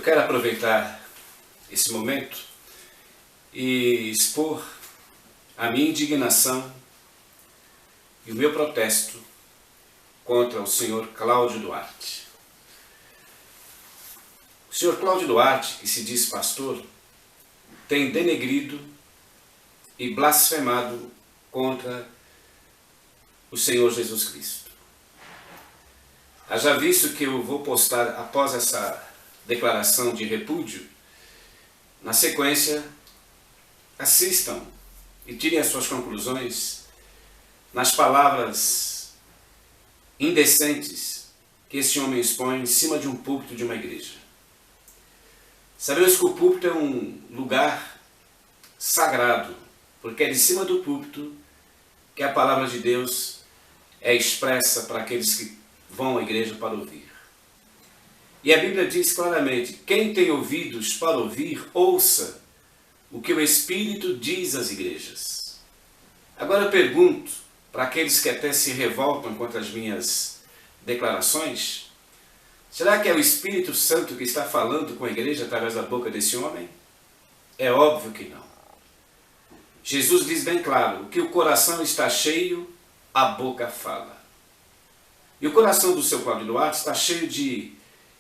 quero aproveitar esse momento e expor a minha indignação e o meu protesto contra o senhor Cláudio Duarte. O senhor Cláudio Duarte, que se diz pastor, tem denegrido e blasfemado contra o Senhor Jesus Cristo. Haja visto que eu vou postar, após essa declaração de repúdio, na sequência, assistam e tirem as suas conclusões nas palavras indecentes que esse homem expõe em cima de um púlpito de uma igreja. Sabemos que o púlpito é um lugar sagrado, porque é de cima do púlpito que a palavra de Deus é expressa para aqueles que vão à igreja para ouvir. E a Bíblia diz claramente: quem tem ouvidos para ouvir, ouça o que o Espírito diz às igrejas. Agora eu pergunto para aqueles que até se revoltam contra as minhas declarações: será que é o Espírito Santo que está falando com a igreja através da boca desse homem? É óbvio que não. Jesus diz bem claro: o que o coração está cheio, a boca fala. E o coração do seu Cláudio Duarte está cheio de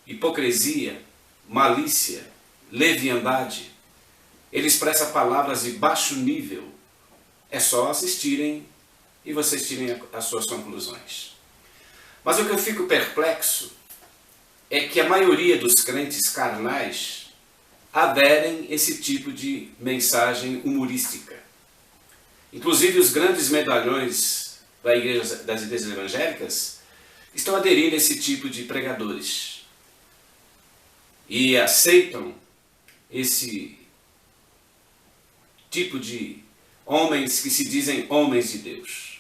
hipocrisia, malícia, leviandade. Ele expressa palavras de baixo nível. É só assistirem e vocês tirem as suas conclusões. Mas o que eu fico perplexo é que a maioria dos crentes carnais aderem a esse tipo de mensagem humorística. Inclusive os grandes medalhões das igrejas evangélicas estão aderindo a esse tipo de pregadores e aceitam esse tipo de homens que se dizem homens de Deus.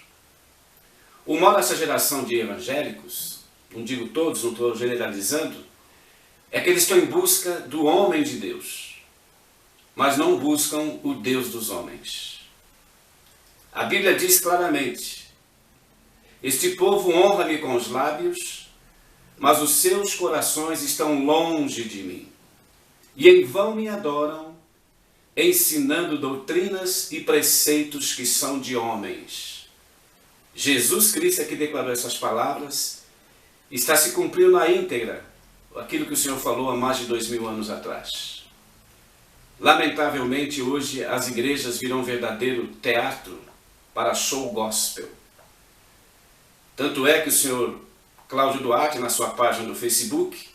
O mal dessa geração de evangélicos, não digo todos, não estou generalizando, é que eles estão em busca do homem de Deus, mas não buscam o Deus dos homens. A Bíblia diz claramente: este povo honra-me com os lábios, mas os seus corações estão longe de mim, e em vão me adoram, ensinando doutrinas e preceitos que são de homens. Jesus Cristo é que declarou essas palavras. Está se cumprindo na íntegra aquilo que o Senhor falou há mais de 2000 anos atrás. Lamentavelmente, hoje as igrejas viram um verdadeiro teatro para show gospel. Tanto é que o senhor Cláudio Duarte, na sua página do Facebook,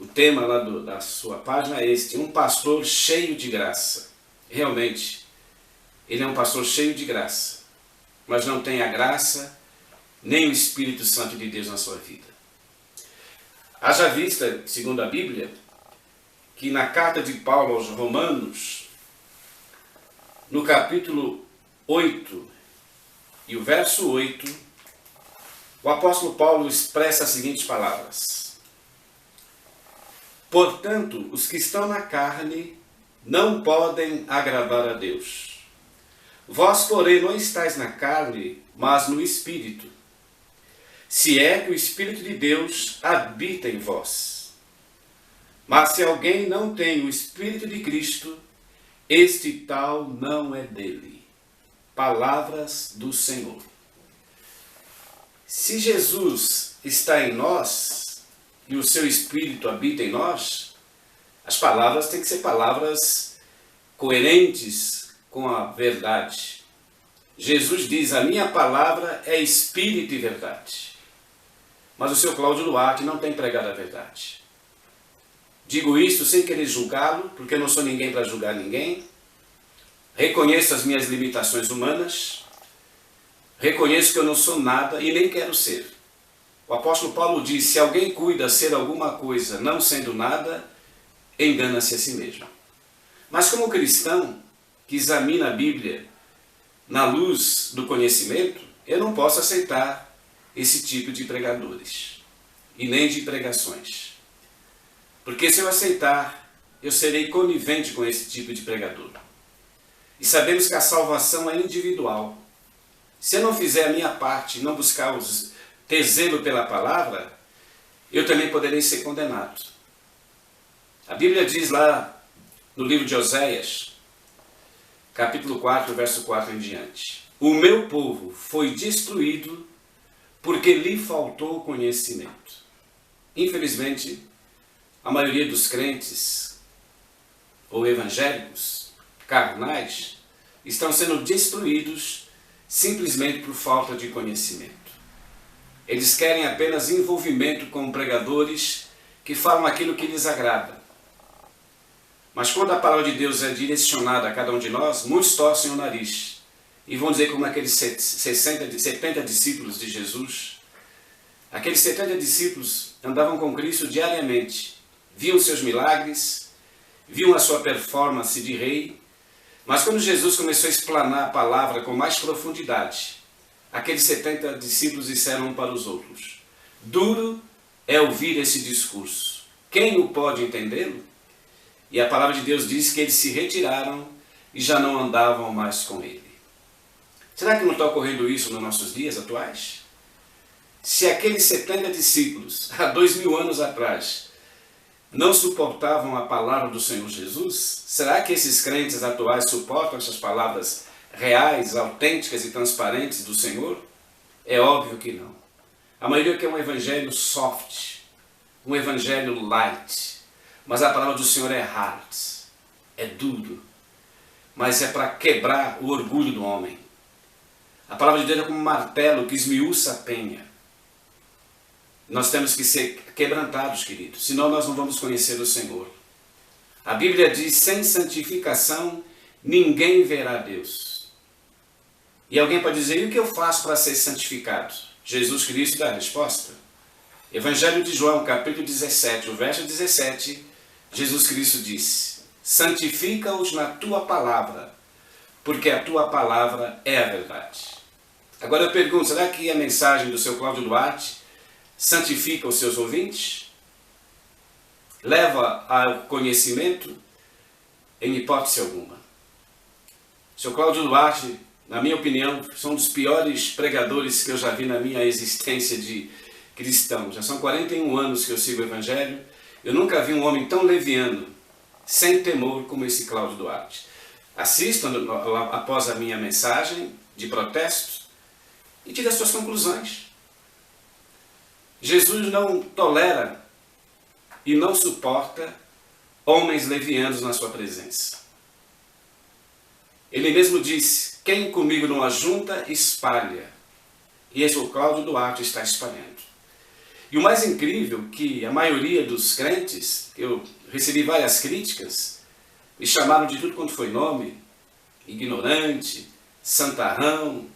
o tema lá da sua página é este: um pastor cheio de graça. Realmente, ele é um pastor cheio de graça, mas não tem a graça nem o Espírito Santo de Deus na sua vida. Haja vista, segundo a Bíblia, que na carta de Paulo aos Romanos, no capítulo 8 e o verso 8, o apóstolo Paulo expressa as seguintes palavras: portanto, os que estão na carne não podem agradar a Deus. Vós, porém, não estáis na carne, mas no Espírito, se é que o Espírito de Deus habita em vós. Mas se alguém não tem o Espírito de Cristo, este tal não é dele. Palavras do Senhor. Se Jesus está em nós e o seu Espírito habita em nós, as palavras têm que ser palavras coerentes com a verdade. Jesus diz: a minha palavra é Espírito e verdade. Mas o seu Cláudio Duarte não tem pregado a verdade. Digo isso sem querer julgá-lo, porque eu não sou ninguém para julgar ninguém. Reconheço as minhas limitações humanas. Reconheço que eu não sou nada e nem quero ser. O apóstolo Paulo diz: se alguém cuida ser alguma coisa não sendo nada, engana-se a si mesmo. Mas como cristão que examina a Bíblia na luz do conhecimento, eu não posso aceitar esse tipo de pregadores e nem de pregações. Porque se eu aceitar, eu serei conivente com esse tipo de pregador. E sabemos que a salvação é individual. Se eu não fizer a minha parte, não buscar ter zelo pela palavra, eu também poderei ser condenado. A Bíblia diz lá no livro de Oséias, capítulo 4, verso 4 em diante: o meu povo foi destruído porque lhe faltou conhecimento. Infelizmente, a maioria dos crentes ou evangélicos carnais estão sendo destruídos simplesmente por falta de conhecimento. Eles querem apenas envolvimento com pregadores que falam aquilo que lhes agrada. Mas quando a palavra de Deus é direcionada a cada um de nós, muitos torcem o nariz e vão dizer como aqueles 70 discípulos de Jesus. Aqueles 70 discípulos andavam com Cristo diariamente, viam seus milagres, viam a sua performance de rei, mas quando Jesus começou a explanar a palavra com mais profundidade, aqueles 70 discípulos disseram um para os outros: duro é ouvir esse discurso, quem o pode entendê-lo? E a palavra de Deus diz que eles se retiraram e já não andavam mais com ele. Será que não está ocorrendo isso nos nossos dias atuais? Se aqueles 70 discípulos, há 2000 anos atrás, não suportavam a palavra do Senhor Jesus, será que esses crentes atuais suportam essas palavras reais, autênticas e transparentes do Senhor? É óbvio que não. A maioria quer um evangelho soft, um evangelho light, mas a palavra do Senhor é hard, é duro, mas é para quebrar o orgulho do homem. A palavra de Deus é como um martelo que esmiuça a penha. Nós temos que ser quebrantados, queridos, senão nós não vamos conhecer o Senhor. A Bíblia diz: sem santificação ninguém verá Deus. E alguém pode dizer: e o que eu faço para ser santificado? Jesus Cristo dá a resposta. Evangelho de João, capítulo 17, o verso 17, Jesus Cristo disse: santifica-os na tua palavra, porque a tua palavra é a verdade. Agora eu pergunto, será que a mensagem do seu Cláudio Duarte santifica os seus ouvintes? Leva ao conhecimento? Em hipótese alguma. O seu Cláudio Duarte, na minha opinião, são um dos piores pregadores que eu já vi na minha existência de cristão. Já são 41 anos que eu sigo o Evangelho. Eu nunca vi um homem tão leviano, sem temor, como esse Cláudio Duarte. Assistam após a minha mensagem de protesto e tire as suas conclusões. Jesus não tolera e não suporta homens levianos na sua presença. Ele mesmo disse: quem comigo não ajunta, espalha. E esse o Cláudio Duarte está espalhando. E o mais incrível é que a maioria dos crentes, eu recebi várias críticas, me chamaram de tudo quanto foi nome: ignorante, santarrão,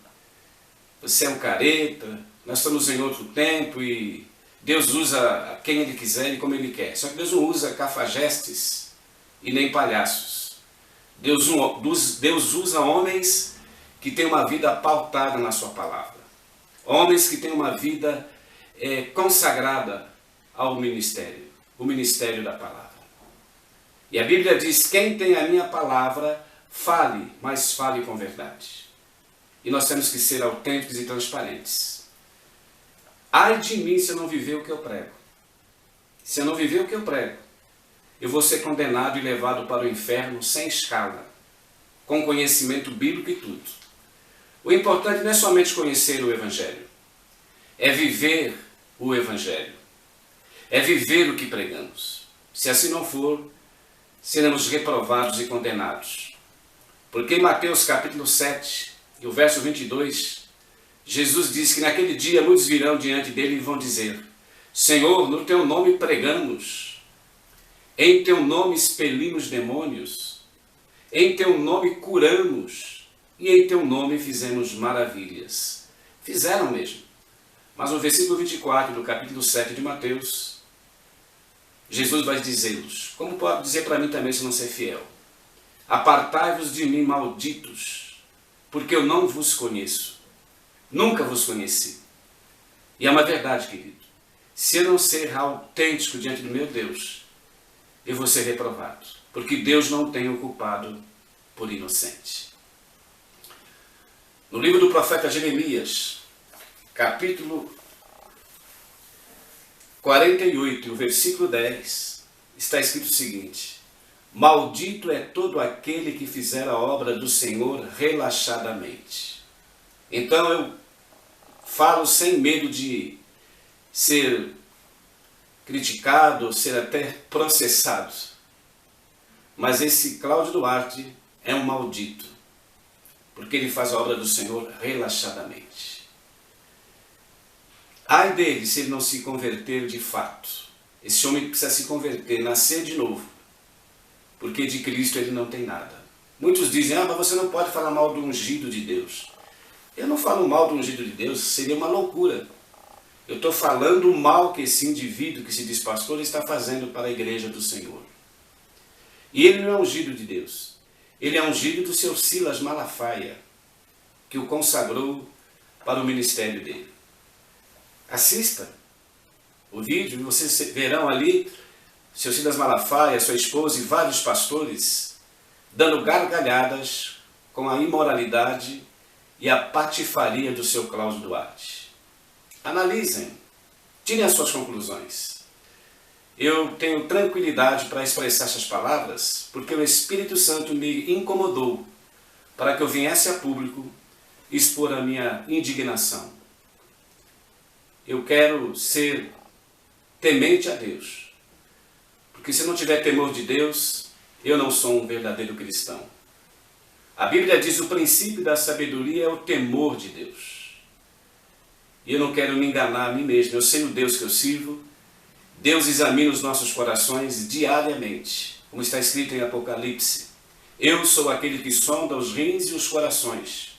você é um careta, nós estamos em outro tempo e Deus usa quem Ele quiser e como Ele quer. Só que Deus não usa cafajestes e nem palhaços. Deus usa homens que têm uma vida pautada na sua palavra. Homens que têm uma vida consagrada ao ministério, o ministério da palavra. E a Bíblia diz: quem tem a minha palavra, fale, mas fale com verdade. E nós temos que ser autênticos e transparentes. Ai de mim se eu não viver o que eu prego. Se eu não viver o que eu prego, eu vou ser condenado e levado para o inferno sem escala, com conhecimento bíblico e tudo. O importante não é somente conhecer o Evangelho, é viver o Evangelho, é viver o que pregamos. Se assim não for, seremos reprovados e condenados. Porque em Mateus capítulo 7, e o verso 22, Jesus diz que naquele dia muitos virão diante dele e vão dizer: Senhor, no teu nome pregamos, em teu nome expelimos demônios, em teu nome curamos e em teu nome fizemos maravilhas. Fizeram mesmo. Mas no versículo 24 do capítulo 7 de Mateus, Jesus vai dizer-los: como pode dizer para mim também se não ser fiel? Apartai-vos de mim, malditos, porque eu não vos conheço. Nunca vos conheci. E é uma verdade, querido. Se eu não ser autêntico diante do meu Deus, eu vou ser reprovado. Porque Deus não tem o culpado por inocente. No livro do profeta Jeremias, capítulo 48, o versículo 10, está escrito o seguinte: maldito é todo aquele que fizer a obra do Senhor relaxadamente. Então eu falo sem medo de ser criticado, ser até processado. Mas esse Cláudio Duarte é um maldito, porque ele faz a obra do Senhor relaxadamente. Ai dele se ele não se converter de fato. Esse homem precisa se converter, nascer de novo, porque de Cristo ele não tem nada. Muitos dizem: mas você não pode falar mal do ungido de Deus. Eu não falo mal do ungido de Deus, seria uma loucura. Eu estou falando o mal que esse indivíduo que se diz pastor está fazendo para a igreja do Senhor. E ele não é ungido de Deus. Ele é ungido do seu Silas Malafaia, que o consagrou para o ministério dele. Assista o vídeo e vocês verão ali seu Silas Malafaia, sua esposa e vários pastores dando gargalhadas com a imoralidade e a patifaria do seu Cláudio Duarte. Analisem, tirem as suas conclusões. Eu tenho tranquilidade para expressar essas palavras porque o Espírito Santo me incomodou para que eu viesse a público expor a minha indignação. Eu quero ser temente a Deus, porque se não tiver temor de Deus, eu não sou um verdadeiro cristão. A Bíblia diz: o princípio da sabedoria é o temor de Deus. E eu não quero me enganar a mim mesmo. Eu sei o Deus que eu sirvo. Deus examina os nossos corações diariamente, como está escrito em Apocalipse. Eu sou aquele que sonda os rins e os corações,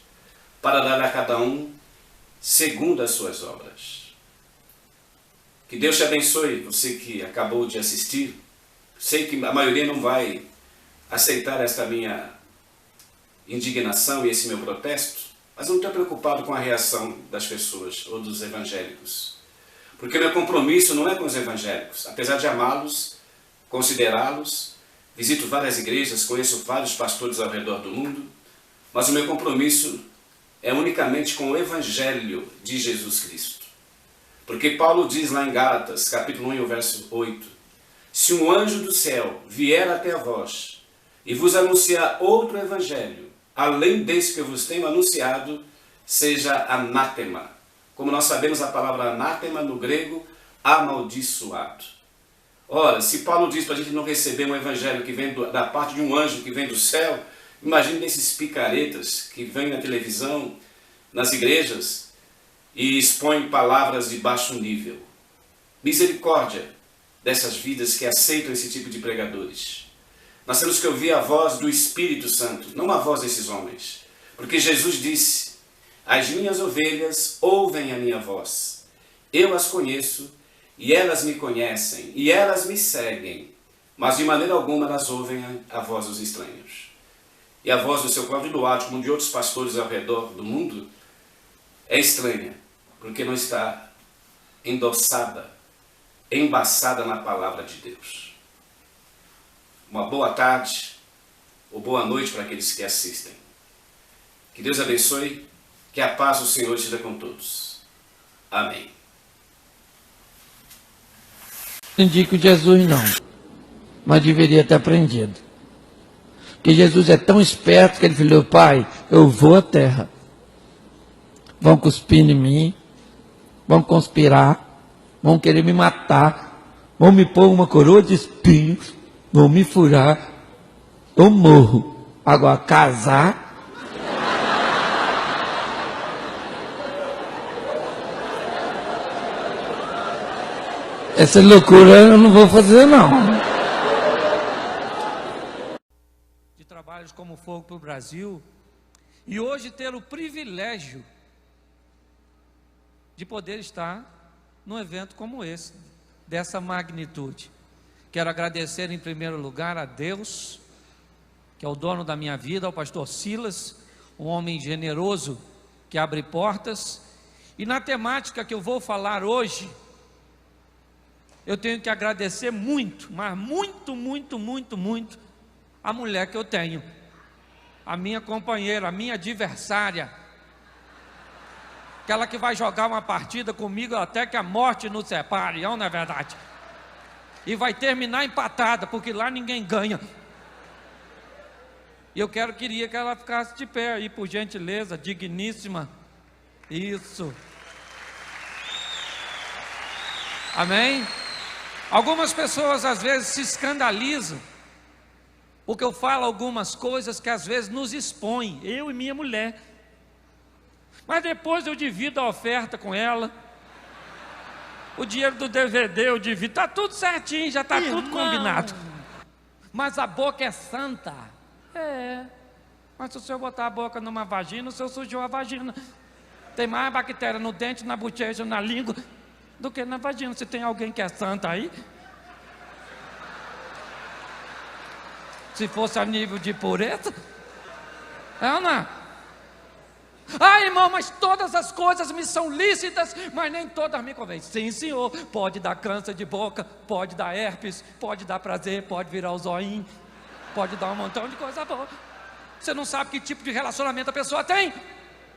para dar a cada um segundo as suas obras. Que Deus te abençoe, você que acabou de assistir. Sei que a maioria não vai aceitar esta minha indignação e esse meu protesto, mas eu não estou preocupado com a reação das pessoas ou dos evangélicos. Porque meu compromisso não é com os evangélicos. Apesar de amá-los, considerá-los, visito várias igrejas, conheço vários pastores ao redor do mundo, mas o meu compromisso é unicamente com o Evangelho de Jesus Cristo. Porque Paulo diz lá em Gálatas, capítulo 1, verso 8, se um anjo do céu vier até vós e vos anunciar outro evangelho, além desse que eu vos tenho anunciado, seja anátema. Como nós sabemos, a palavra anátema no grego, amaldiçoado. Ora, se Paulo diz para a gente não receber um evangelho que vem da parte de um anjo que vem do céu, imagine esses picaretas que vêm na televisão, nas igrejas, e expõem palavras de baixo nível. Misericórdia dessas vidas que aceitam esse tipo de pregadores. Nós temos que ouvir a voz do Espírito Santo, não a voz desses homens. Porque Jesus disse: as minhas ovelhas ouvem a minha voz. Eu as conheço e elas me conhecem e elas me seguem. Mas de maneira alguma elas ouvem a voz dos estranhos. E a voz do seu Cláudio Duarte, como de outros pastores ao redor do mundo, é estranha, porque não está endossada, embaçada na palavra de Deus. Uma boa tarde ou boa noite para aqueles que assistem. Que Deus abençoe, que a paz do Senhor esteja com todos. Amém. Não indico Jesus não, mas deveria ter aprendido. Porque Jesus é tão esperto que ele falou: pai, eu vou à terra. Vão cuspir em mim, vão conspirar, vão querer me matar, vão me pôr uma coroa de espinhos, vão me furar, eu morro. Agora, casar, essa loucura eu não vou fazer não. De trabalhos como Fogo para o Brasil, e hoje ter o privilégio de poder estar num evento como esse, dessa magnitude. Quero agradecer em primeiro lugar a Deus, que é o dono da minha vida, ao pastor Silas, um homem generoso que abre portas. E na temática que eu vou falar hoje, eu tenho que agradecer muito, mas muito a mulher que eu tenho, a minha companheira, a minha adversária, aquela que vai jogar uma partida comigo até que a morte nos separe, não é verdade? e vai terminar empatada, porque lá ninguém ganha. E eu queria que ela ficasse de pé aí, por gentileza, digníssima. Isso. Amém? Algumas pessoas às vezes se escandalizam, porque eu falo algumas coisas que às vezes nos expõem, eu e minha mulher. Mas depois eu divido a oferta com ela. O dinheiro do DVD eu divido, está tudo certinho, já está tudo combinado. Mas a boca é santa. É. Mas se o senhor botar a boca numa vagina, o senhor sujou a vagina. Tem mais bactéria no dente, na bochecha, na língua, do que na vagina. Se tem alguém que é santa aí. Se fosse a nível de pureza. É ou não? Ah, irmão, mas todas as coisas me são lícitas, mas nem todas me convêm. Sim, senhor, pode dar câncer de boca, pode dar herpes, pode dar prazer, pode virar o zoinho, pode dar um montão de coisa boa. Você não sabe que tipo de relacionamento a pessoa tem.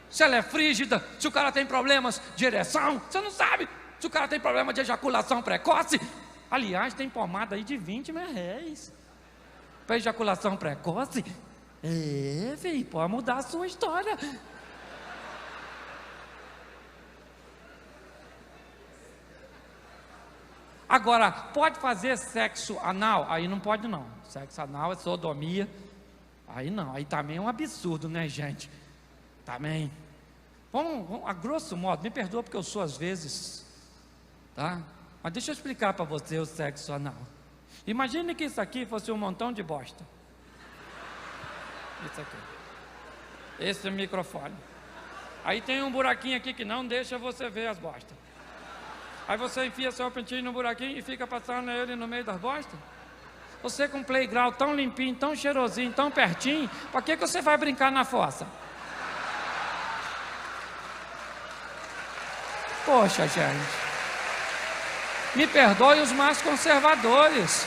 Se ela é frígida, se o cara tem problemas de ereção, você não sabe. Se o cara tem problema de ejaculação precoce. Aliás, tem pomada aí de 20 reais para ejaculação precoce. É, filho, pode mudar a sua história. Agora, pode fazer sexo anal? Aí não pode não. Sexo anal é sodomia. Aí não, aí também é um absurdo, né, gente? Também. Vamos, a grosso modo, me perdoa porque eu sou às vezes, tá? Mas deixa eu explicar para você o sexo anal. Imagine que isso aqui fosse um montão de bosta. Isso aqui. Esse é o microfone. Aí tem um buraquinho aqui que não deixa você ver as bostas. Aí você enfia seu pentinho no buraquinho e fica passando ele no meio das bostas. Você com um playground tão limpinho, tão cheirosinho, tão pertinho, para que você vai brincar na fossa? Poxa, gente. Me perdoe os mais conservadores.